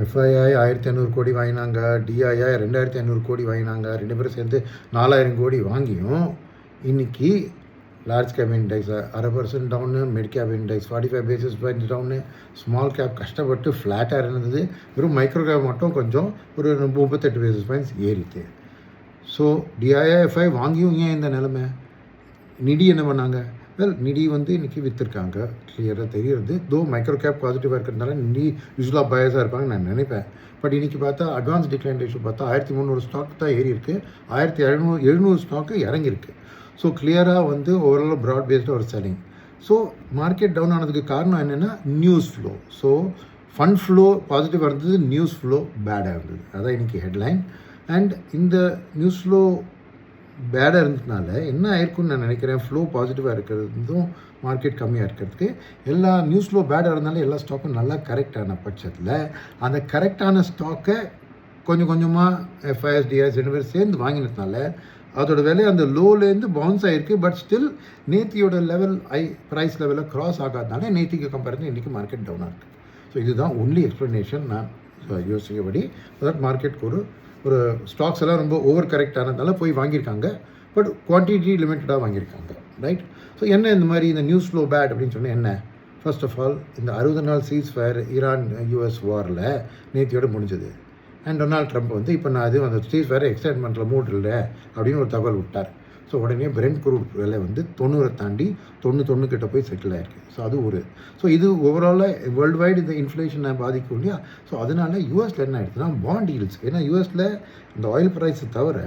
FII 1500 கோடி வாங்கினாங்க, DII 2500 கோடி வாங்கினாங்க. 2 பேரும் சேர்ந்து 4000 கோடி வாங்கியும் இன்றைக்கி large cap index 0.5% down, mid cap index 45 basis points down, small cap கஷ்டப்பட்டு ஃப்ளாட்டாக இருந்தது. வெறும் மைக்ரோ கேப் மட்டும் கொஞ்சம் ஒரு 38 பேசிஸ் பாயிண்ட்ஸ் ஏறிக்கு. ஸோ டிஐஐஎஃப்ஐ வாங்கியும் ஏன் இந்த நிலைமை? நிதி என்ன பண்ணாங்க? நிதி வந்து இன்றைக்கி விற்றுருக்காங்க, கிளியராக தெரியுது. மைக்ரோ கேப் பாசிட்டிவாக இருக்கிறதுனால நிதி யூஸ்வலாக பயஸாக இருப்பாங்கன்னு நான் நினைப்பேன். பட் இன்றைக்கி பார்த்தா அட்வான்ஸ் டிக்ளைன் ரேஷியோ பார்த்தா 1300 ஸ்டாக் தான் ஏறி இருக்குது, 1700 ஸ்டாக்கு இறங்கியிருக்கு. ஸோ கிளியராக வந்து ஓவரால் ப்ராட் பேஸ்டாக ஒரு செல்லிங். ஸோ மார்க்கெட் டவுன் ஆனதுக்கு காரணம் என்னென்னா news flow. So fund flow பாசிட்டிவாக இருந்தது, நியூஸ் ஃப்ளோ பேடாக இருந்தது. அதான் இன்றைக்கி ஹெட்லைன். அண்ட் இந்த நியூஸ் ஃப்ளோ பேடாக இருந்ததுனால என்ன ஆயிருக்குன்னு நான் நினைக்கிறேன், ஃப்ளோ பாசிட்டிவாக இருக்கிறதும் மார்க்கெட் கம்மியாக இருக்கிறதுக்கு எல்லா நியூஸ் ஃப்ளோ பேடாக இருந்தாலும் எல்லா ஸ்டாக்கும் நல்லா கரெக்டான பட்சத்தில் அந்த கரெக்டான ஸ்டாக்கை கொஞ்சம் கொஞ்சமாக எஃப்ஐஎஸ் டிஐஎஸ் 2 பேர் சேர்ந்து வாங்கினதுனால அதோட விலை அந்த லோலேருந்து பவுன்ஸ் ஆகிருக்கு. பட் ஸ்டில் நேத்தியோட லெவல் ப்ரைஸ் லெவலில் க்ராஸ் ஆகாதனால நேத்திக்கு கம்பேரிசன் இன்றைக்கி மார்க்கெட் டவுனாக இருக்குது. ஸோ இதுதான் ஒன்லி எக்ஸ்ப்ளனேஷன் நான் யோசிக்கபடி. மார்க்கெட்டுக்கு ஒரு ஸ்டாக்ஸ் எல்லாம் ரொம்ப ஓவர் கரெக்ட் ஆனதுனால போய் வாங்கியிருக்காங்க. பட் குவான்டிட்டி லிமிட்டடாக வாங்கியிருக்காங்க, ரைட்? ஸோ என்ன இந்த மாதிரி இந்த நியூஸ் ஃப்ளோ பேட் அப்படின்னு சொன்னால் என்ன? ஃபர்ஸ்ட் ஆஃப் ஆல் இந்த 60 நாள் சீஸ் ஃபயர் ஈரான் யூஎஸ் வாரில் நேத்தியோடு முடிஞ்சது. அண்ட் டொனால்ட் ட்ரம்ப் வந்து இப்போ நான் அது அந்த சீஸ் ஃபயரை எக்ஸ்டெண்ட் பண்ணுற மூட் இல்லை அப்படின்னு ஒரு தகவல் விட்டார். ஸோ உடனே பிரெண்ட் குரூட் விலை வந்து 90 தாண்டி 91 கிட்ட போய் செட்டில் ஆகிருக்கு. ஸோ அது ஸோ இது ஓவராலாக வேர்ல்டு வைடு இந்த இன்ஃப்ளேஷனை பாதிக்கும் இல்லையா? ஸோ அதனால யூஎஸில் என்ன ஆகிடுச்சுன்னா பாண்ட் ஈல்ட்ஸ், ஏன்னா யூஎஸில் இந்த ஆயில் ப்ரைஸை தவிர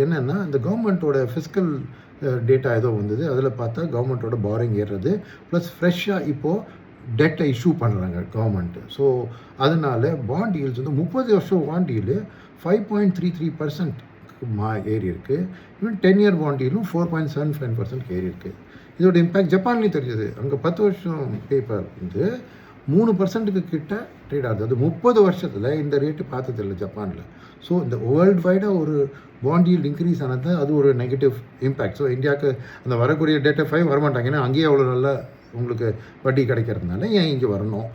என்னென்னா இந்த கவர்மெண்ட்டோட ஃபிஸ்கல் டேட்டா ஏதோ வந்தது, அதில் பார்த்தா கவர்மெண்ட்டோட பாரிங் ஏறுறது ப்ளஸ் ஃப்ரெஷ்ஷாக இப்போது டெட்டை இஷ்யூ பண்ணுறாங்க கவர்மெண்ட்டு. ஸோ அதனால் பாண்ட் ஈல்ட்ஸ் வந்து 30 வருஷம் பாண்ட் ஈல்டு 5.33% ஏறி இருக்குது. இன்னும் 10 இயர் பாண்ட் ஈல்டும் 4.75% ஏறி இருக்குது. இதோட இம்பேக்ட் ஜப்பான்லேயும் தெரிஞ்சது. அங்கே 10 வருஷம் பேப்பர் வந்து 3% கிட்ட ட்ரேட் ஆகுது. அது 30 வருஷத்தில் இந்த ரேட்டு பார்த்ததில்லை ஜப்பானில். ஸோ இந்த வேர்ல்டு வைடாக ஒரு பாண்ட் ஈல்டு இன்க்ரீஸ் ஆனது அது ஒரு நெகட்டிவ் இம்பேக்ட். ஸோ இந்தியாவுக்கு அந்த வரக்கூடிய டேட்டா 5 வரமாட்டாங்க, ஏன்னா அங்கேயே அவ்வளோ நல்லா உங்களுக்கு வட்டி கிடைக்கிறதுனால ஏன் இங்கே வரணும்.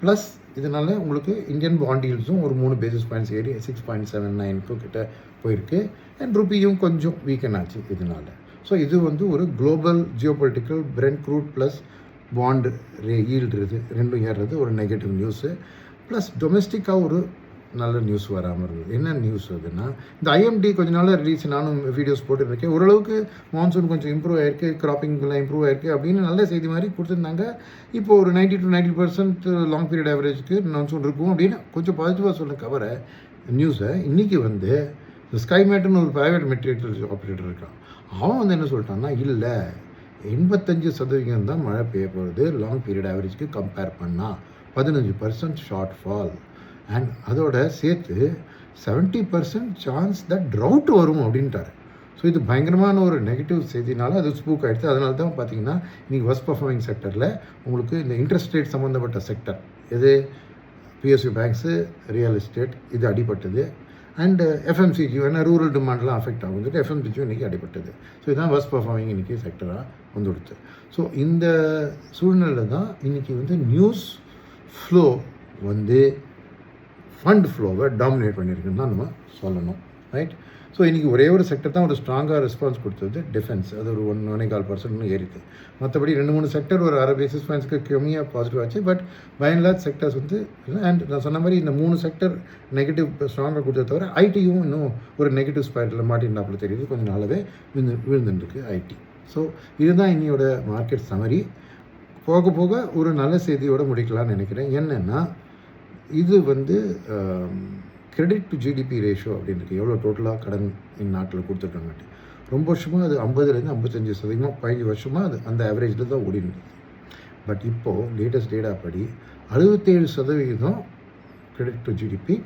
ப்ளஸ் இதனால் உங்களுக்கு இந்தியன் பாண்ட் ஈல்ட்ஸும் ஒரு 3 பேசிஸ் பாயிண்ட்ஸ் ஏறி 6.79 கிட்ட போயிருக்கு. அண்ட் ருப்பியும் கொஞ்சம் வீக்கன் ஆச்சு இதனால். ஸோ இது வந்து ஒரு global geopolitical Brent crude plus bond yield ரெண்டும் ஏறுறது ஒரு நெகட்டிவ் நியூஸு. ப்ளஸ் டொமெஸ்டிக்காக ஒரு நல்ல நியூஸ் வராமல் இருந்தது. என்ன நியூஸ் அதுன்னா, இந்த ஐஎம்டி கொஞ்ச நாள் ரிலீஸ், நானும் வீடியோஸ் போட்டுருக்கேன். ஓரளவுக்கு மான்சூன் கொஞ்சம் இம்ப்ரூவ் ஆகிருக்கு, கிராப்பிங்லாம் இம்ப்ரூவ் ஆகிருக்கு அப்படின்னு நல்ல செய்தி மாதிரி கொடுத்துருந்தாங்க. இப்போ ஒரு 90 to 90% லாங் பீரியட் ஆவரேஜுக்கு மான்சூன் இருக்கும் அப்படின்னு கொஞ்சம் பாசிட்டிவாக சொல்ல கவர நியூஸை இன்றைக்கி வந்து ஸ்கைமேட்டுன்னு ஒரு ப்ரைவேட் மெட்டீரியல் ஆப்ரேட்டர் இருக்கான். அவன் வந்து என்ன சொல்லிட்டான்னா, இல்லை 85% தான் மழை பெய்ய போகிறது லாங் பீரியட் ஆவரேஜுக்கு கம்பேர் பண்ணால், 15% ஷார்ட் ஃபால். அண்ட் அதோட சேர்த்து 70% சான்ஸ் தட் ட்ரவுட் வரும் அப்படின்ட்டார். ஸோ இது பயங்கரமான ஒரு நெகட்டிவ் செய்தினால அது ஸ்பூக் ஆகிடுது. அதனால தான் பார்த்தீங்கன்னா இன்றைக்கி ஒர்ஸ்ட் பர்ஃபார்மிங் செக்டரில் உங்களுக்கு இந்த இன்ட்ரெஸ்ட் ரேட் சம்மந்தப்பட்ட செக்டர் எது, பிஎஸ்யூ பேங்க்ஸு, ரியல் எஸ்டேட் இது அடிபட்டது. அண்டு எஃப்எம்சிஜி ஏன்னா ரூரல் டிமாண்ட்லாம் அஃபெக்ட் ஆகும் சொல்லிட்டு எஃப்எம்சிஜியும் இன்றைக்கி அடிபட்டது. ஸோ இதுதான் ஒர்ஸ்ட் பர்ஃபார்மிங் இன்றைக்கி செக்டராக வந்துடுது. ஸோ இந்த சூழ்நிலையில் தான் இன்றைக்கி வந்து நியூஸ் ஃப்ளோ வந்து ஃபண்ட் ஃப்ளோவை டாமினேட் பண்ணியிருக்குன்னு தான் நம்ம சொல்லணும், ரைட்? ஸோ இன்றைக்கி ஒரே ஒரு செக்டர் தான் ஒரு ஸ்ட்ராங்காக ரெஸ்பான்ஸ் கொடுத்தது, டிஃபென்ஸ். அது ஒரு 1.25% ஏறிது. மற்றபடி 2-3 செக்டர் ஒரு 60 பேசிஸ் பாயிண்ட்ஸ்க்கு கம்மியாக பாசிட்டிவ் ஆச்சு. But by and large sectors வந்து அண்ட் நான் சொன்ன மாதிரி இந்த 3 செக்டர் நெகட்டிவ் ஸ்ட்ராங்காக கொடுத்தத தவிர ஐடியும் இன்னும் ஒரு நெகட்டிவ் ஸ்பைரலில் மாட்டினாப்பில் தெரியுது. கொஞ்சம் நாளாகவே விழுந்துருக்கு ஐடி. ஸோ இதுதான் இன்னையோட மார்க்கெட் சமரி. போக போக ஒரு நல்ல செய்தியோடு முடிக்கலாம்னு நினைக்கிறேன். என்னென்னா இது வந்து கிரெடிட் டு ஜிடிபி ரேஷியோ அப்படின்னு இருக்குது, எவ்வளோ டோட்டலாக கடன் நாட்டில் கொடுத்துருக்காங்க. ரொம்ப வருஷமாக அது 50லேருந்து 55%, 15 வருஷமாக அது அந்த ஆவரேஜில் தான் ஓடினது. பட் இப்போது லேட்டஸ்ட் டேட்டா படி 67% கிரெடிட் டு ஜிடிபி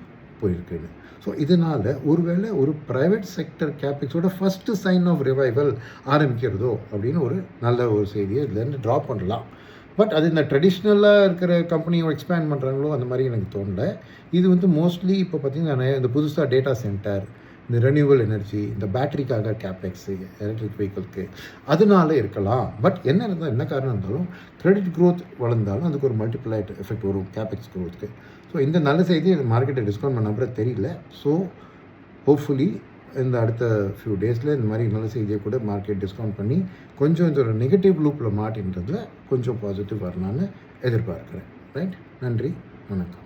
போயிருக்குன்னு. ஸோ இதனால் ஒருவேளை ஒரு ப்ரைவேட் செக்டர் கேபிக்ஸோட ஃபஸ்ட்டு சைன் ஆஃப் ரிவைவல் ஆரம்பிக்கிறதோ அப்படின்னு ஒரு நல்ல ஒரு செய்தியை இதுலேருந்து ட்ரா பண்ணலாம். பட் அது இந்த ட்ரெடிஷ்னலாக இருக்கிற கம்பெனியை எக்ஸ்பேண்ட் பண்ணுறாங்களோ அந்த மாதிரி எனக்கு தோணலை. இது வந்து மோஸ்ட்லி இப்போ பார்த்திங்கன்னா இந்த புதுசாக டேட்டா சென்டர் இந்த ரெனியூவல் எனர்ஜி, இந்த பேட்டரிக்காக கேபெக்ஸு எலக்ட்ரிக் வெஹிக்கிள்க்கு அதனால இருக்கலாம். பட் என்ன இருந்தால் என்ன காரணம் இருந்தாலும் கிரெடிட் க்ரோத் வளர்ந்தாலும் அதுக்கு ஒரு மல்டிப்ளைட் எஃபெக்ட் வரும் கேபெக்ஸ் க்ரோத்துக்கு. ஸோ இந்த நல்ல செய்தி மார்க்கெட்டை டிஸ்கவுண்ட் பண்ண அப்புறம் தெரியல. ஸோ ஹோப்ஃபுல்லி இந்த அடுத்த ஃபியூ டேஸில் இந்த மாதிரி நல்ல செய்தியை கூட மார்க்கெட் டிஸ்கவுண்ட் பண்ணி கொஞ்சம் இந்த ஒரு நெகட்டிவ் லூப்பில் மாட்டின்றதில் கொஞ்சம் பாசிட்டிவ் வரலான்னு எதிர்பார்க்குறேன். ரைட், நன்றி, வணக்கம்.